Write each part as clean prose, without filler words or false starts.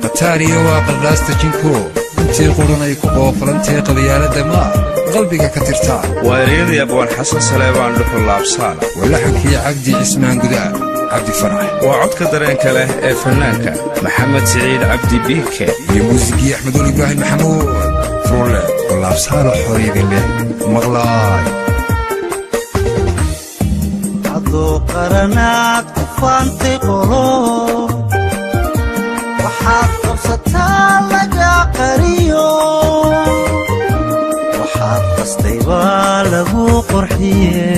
qataariyo waa qaldhaasta jinku intii quranay ku qooflantee qabyaalada maa qalbiga ka tirtaa waa ereyadii abwaan xasan saleebaan dhuxul laabsaala walaxankii cagdi cismaan gudaa cabdi farax waa codka dareenka leh ee fanaanka maxamed siciid cabdi biike iyo muusigii axmedul ibraahim maxamuud furulle oo laabsaala xoriyadin leh maqlaay hadduu qaranaad ku faantay qolo waxaad qabsataa laga qariyo waxaad qastay baa lagu qurxiye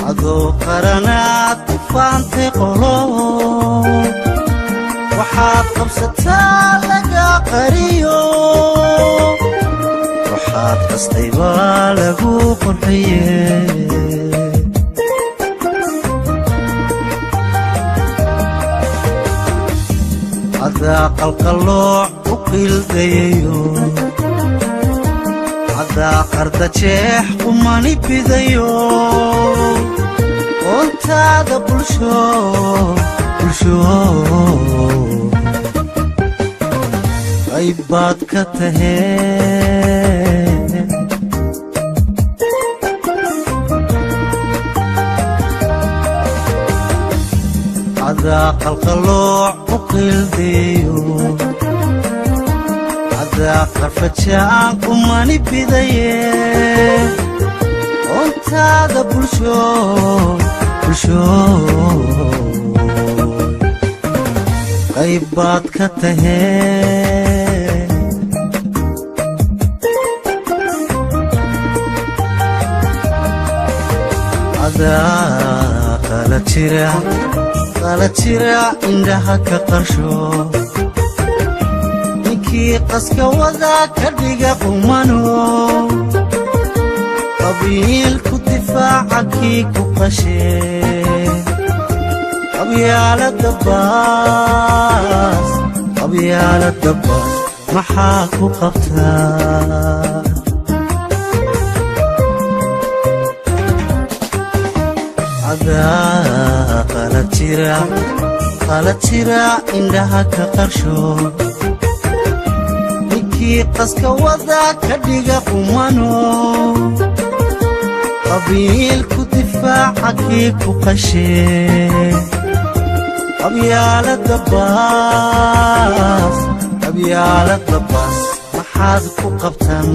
hadduu qaranaad ku faantay qolo waxaad qabsataa laga qariyo waxaad qastay baa lagu qurxiye hadaa qalqallooc u qiildayayo hadaa qarda jeex qumani bidayo qoontaada bulsho qayb baad ka tahee hadaa qalqallooc u qiildayo hadaa qarfajaan qumani bidaye qoontaada bulsho qayb baad ka tahee hadaa qala jira indhaha ka qarsho ninkii qaska wadaa ka dhiga qumano qabiilku difaaca kii ku qashee qabyaalada baas maxaa ku qabtaa hadaa qala jira indhaha ka qarsho ninkii qaska wadaa ka dhiga qumano qabiilku difaaca kii ku qashee qabyaalada baas maxaad ku qabtan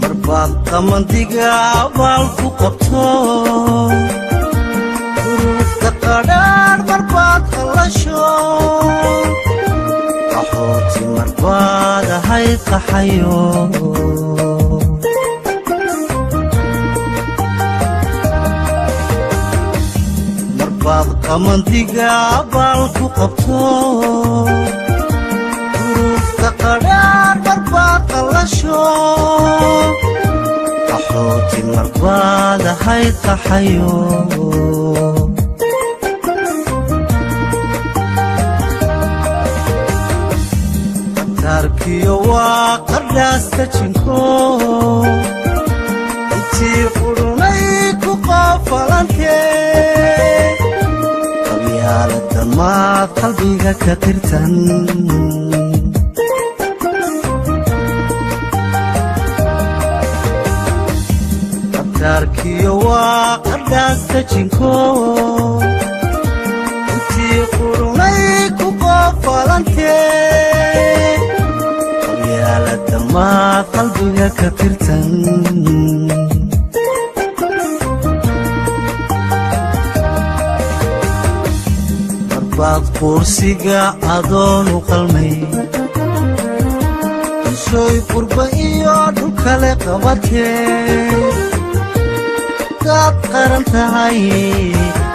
marbaad qamandiga abaal ku qabto duruufta qadhaar marbaad qallasho qaxooti marbaad ahayd qaxayo marbaad qamandiga abaal ku qabto duruufta qadhaar marbaad qallasho qaxooti marbaad ahayd qaxayo qataarkiyo waa qardhaasta jinko intii qudhunay ku qoofalantee qabyaalada maad qalbiga ka tirtan qataarkiyo waa qardhaasta jinko intii qudhunay ku qoofalantee qabyaalada maad qalbiga ka tirtan marbaad quursiga adoonu qalmay bulshooy qurba iyo dhulkale qabatee daad qaran tahay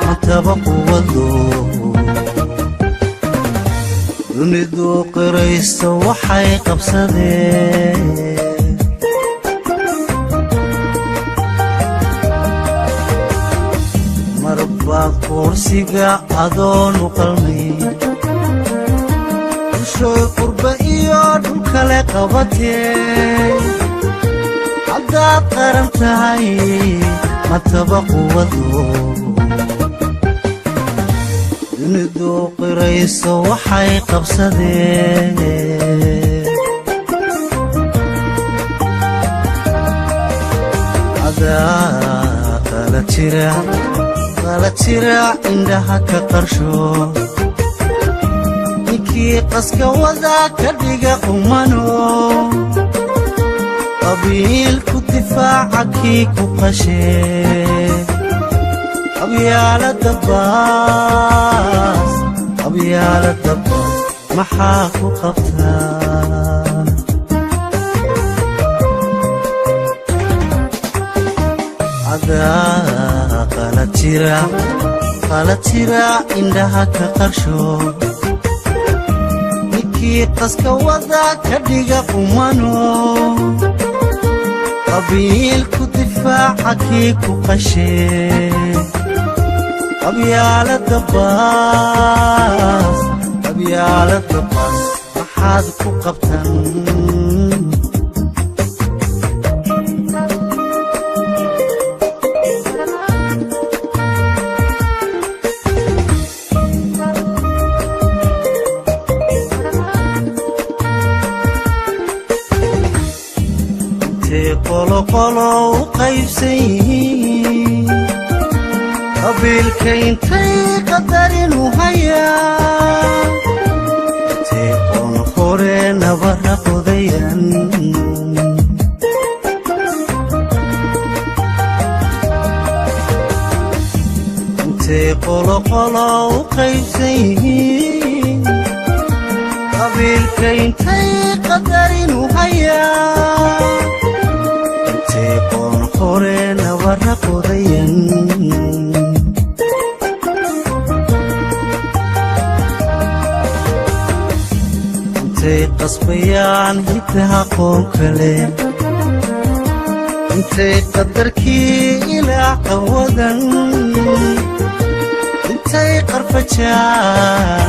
mantaba quwado dunidu qiraysto waxay qabsadeen waqtiga adoonu qalmay bulshooy qurba iyo dhulkale qabatee haddaad qaran tahay mataba quwado dunidu qirayso waxay qabsadeen qala jira indhaha ka qarsho ninkii qaska wada ka dhiga qumano qabiilku difaaca kii ku qashee qabyaalada baas maxaa ku qabtaa qala jira indhaha ka qarsho ninkii qaska wada ka dhiga qumano qabiilku difaaca kii ku qashee qabyaalada baas maxaad ku qabtan qolo u qaybsan yihiin qabiilka intay qadarinu hayaa intay qoon hore nabara qodayan intay qolo u qaybsan yihiin qabiilka intay qadarinu hayaa qoon hore nabara qodayan intay qasbayaan hiddaha qoon kale intay qadarkii ilaa qawadan intay qarfajaan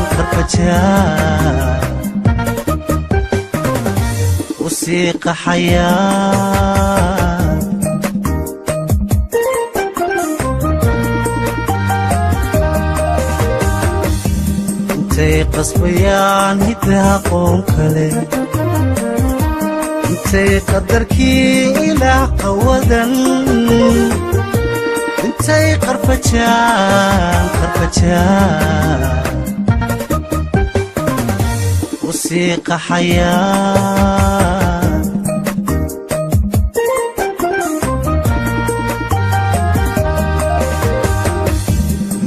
u sii qaxayaan intay qasbayaan hiddaha qoon kale intay qadarkii ilaah qawadan intay qarfajaan u sii qaxayaan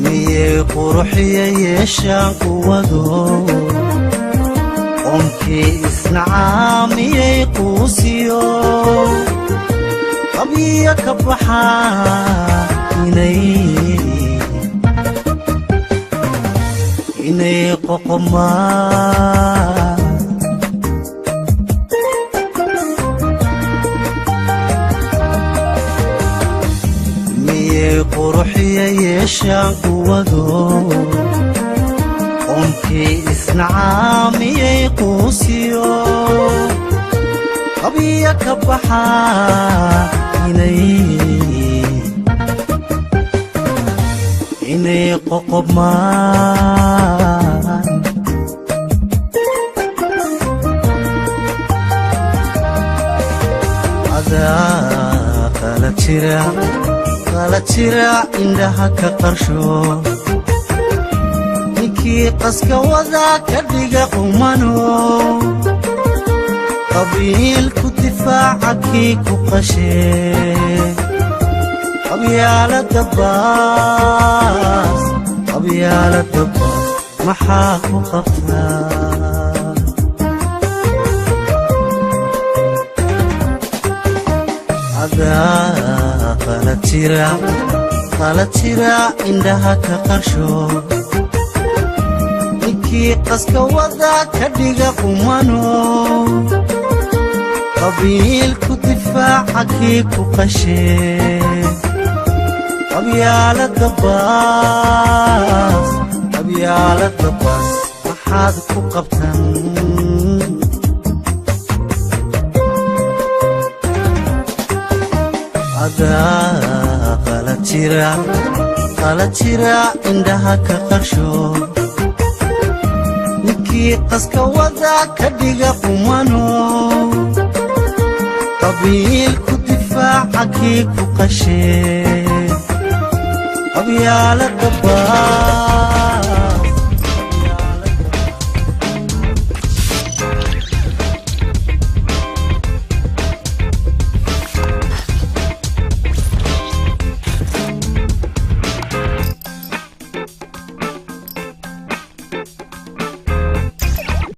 miyay quruxiya yeeshaan quwado qoomkii isnacaamiyay quusiyo qabiya ka baxaa inay qoqomaan miyay quruxiya yeeshaan quwado qoomkii isnacaamiyay quusiyo qabiya ka baxaa inay qoqomaan adaa qala jira indhaha ka qarsho ninkii qaska wada ka dhiga qumano qabiilku difaaca kii ku qashee qabyaalada baas maxaa ku qabtaa adaa qala jira indhaha ka qarsho ninkii qaska wada ka dhiga qumano qabiilku difaaca kii ku qashee qabyaalada baas maxaad ku qabtan adaa qala jira indhaha ka qarsho ninkii qaska wada ka dhiga qumano qabiilku difaaca kii ku qashee qabyaalada baas